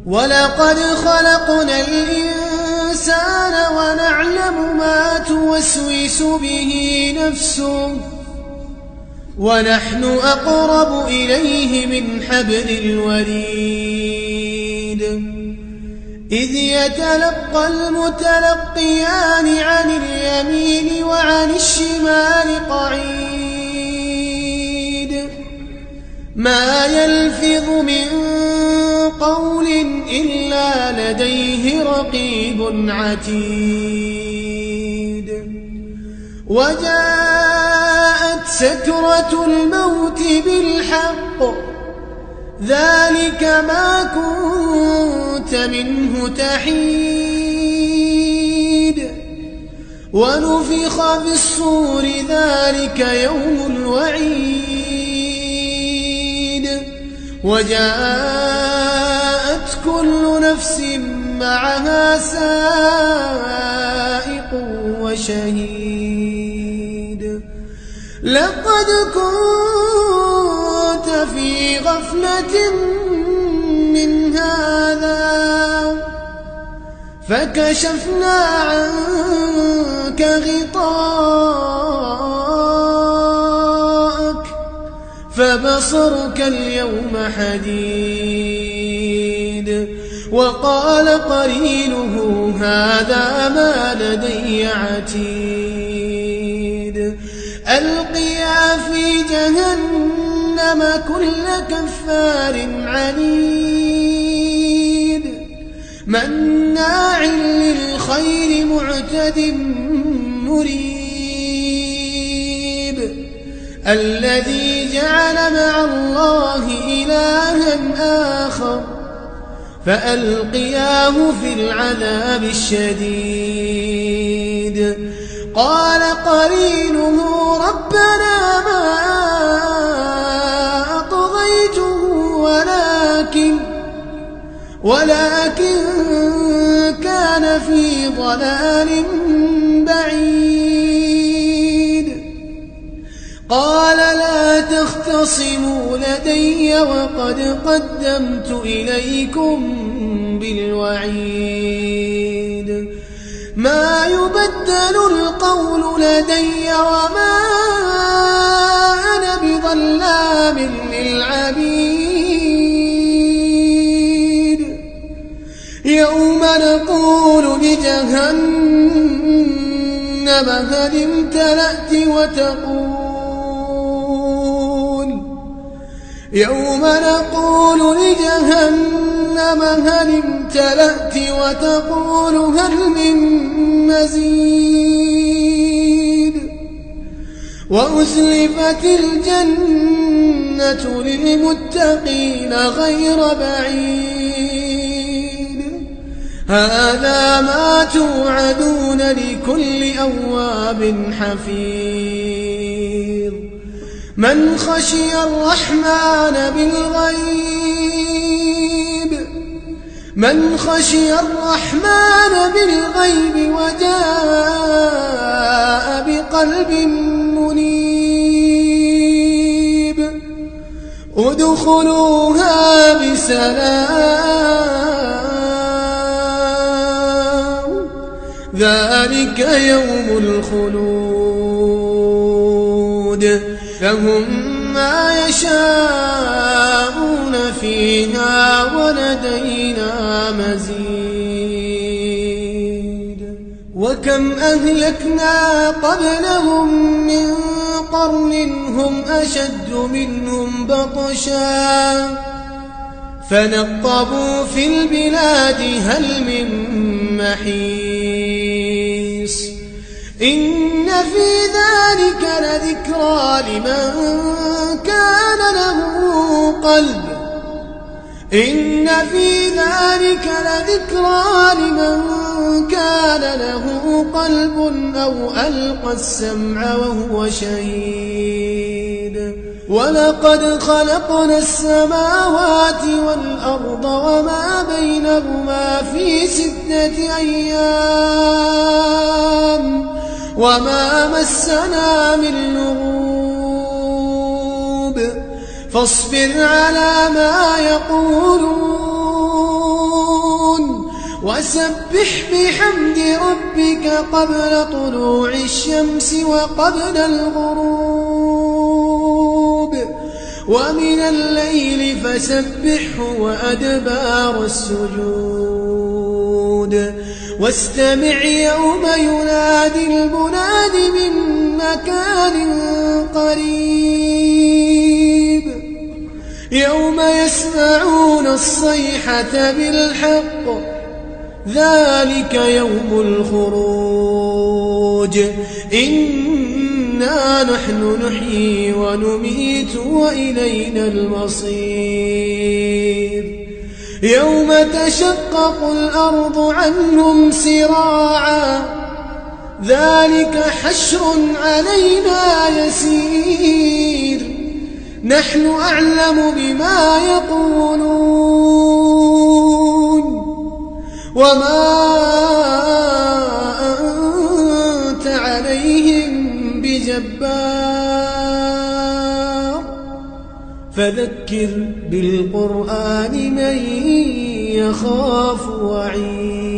ولقد خلقنا الإنسان ونعلم ما توسوس به نفسه ونحن أقرب إليه من حبل الوريد إذ يتلقى المتلقيان عن اليمين وعن الشمال قعيد ما يلفظ من قول إلا لديه رقيب عتيد وجاءت سكرة الموت بالحق ذلك ما كنت منه تحيد ونفخ في الصور ذلك يوم الوعيد وجاءت كل نفس معها سائق وشهيد لقد كنت في غفلة من هذا فكشفنا عنك غطاءك فبصرك اليوم حديد وقال قرينه هذا ما لدي عتيد ألقيا في جهنم كل كفار عنيد مناع للخير معتد مريب الذي جعل مع الله إلها آخر فألقياه في العذاب الشديد قال قرينه ربنا ما أطغيته ولكن كان في ضلال بعيد قال لا تختصموا لدي وقد قدمت إليكم بالوعيد ما يبدل القول لدي وما أنا بظلام للعبيد يوم نقول لجهنم هل امتلأت وتقول هل من مزيد وأزلفت الجنة للمتقين غير بعيد هذا ما توعدون لكل أواب حفيظ من خشي الرحمن بالغيب وجاء بقلب منيب ادخلوها بسلام ذلك يوم الخلود لهم ما يشاءون فيها ولدينا مزيد وكم أهلكنا قبلهم من قرن هم أشد منهم بطشا فنقبوا في البلاد هل من محيص إن في ذلك لذكرى لمن كان له قلب أو ألقى السمع وهو شهيد ولقد خلقنا السماوات والأرض وما بينهما في 6 أيام وما مسنا من لغوب فاصبر على ما يقولون وسبح بحمد ربك قبل طلوع الشمس وقبل الغروب ومن الليل فسبحه وأدبار السجود واستمع يوم ينادي المناد من مكان قريب يوم يسمعون الصيحة بالحق ذلك يوم الخروج إنا نحن نحيي ونميت وإلينا المصير يوم تشقق الأرض عنهم سراعا ذلك حشر علينا يسير نحن أعلم بما يقولون وما أنت عليهم بجبار فذكر بالقرآن من يخاف وعيد